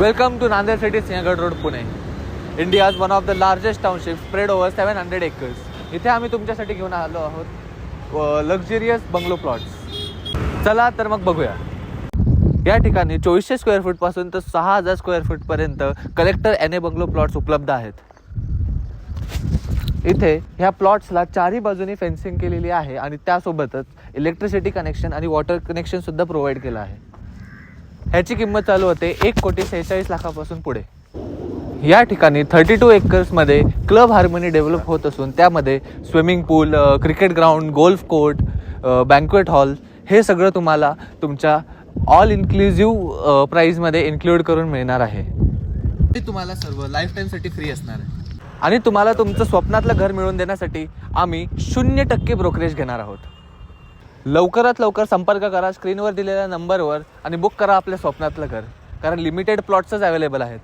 Welcome to Nanded City, Sinhagad Road, Pune. India's one of the largest townships spread over 700 acres. इथे आम्ही तुमच्यासाठी घेऊन आलो आहोत लक्झरियस बंगलो प्लॉट्स. चला तर मग बघूया. या ठिकाणी 2400 स्क्वेअर फूट पासून तर 6000 स्क्वेअर फूट पर्यंत कलेक्टर NA बंगलो प्लॉट्स उपलब्ध आहेत. इथे ह्या प्लॉट्सला चारही बाजूनी फेन्सिंग केलेली आहे आणि त्यासोबतच इलेक्ट्रिसिटी कनेक्शन आणि वॉटर कनेक्शन सुद्धा प्रोव्हाइड केलं आहे. ह्याची किंमत चालू होते 1,46,00,000 पुढे. या ठिकाणी 32 एकर्समध्ये क्लब हार्मनी डेव्हलप होत असून त्यामध्ये swimming pool, cricket ground, golf court, banquet hall हे सगळं तुम्हाला तुमच्या ऑल इन्क्लुझिव्ह प्राईजमध्ये इन्क्लूड करून मिळणार आहे. ते तुम्हाला सर्व लाईफ टाईमसाठी फ्री असणार आहे आणि तुम्हाला तुमचं स्वप्नातलं घर मिळवून देण्यासाठी आम्ही 0% ब्रोकरेज घेणार आहोत. लवकरात लवकर संपर्क करा स्क्रीनवर दिलेल्या नंबरवर आणि बुक करा आपल्या स्वप्नातलं घर, कारण लिमिटेड प्लॉट्सच अवेलेबल आहेत.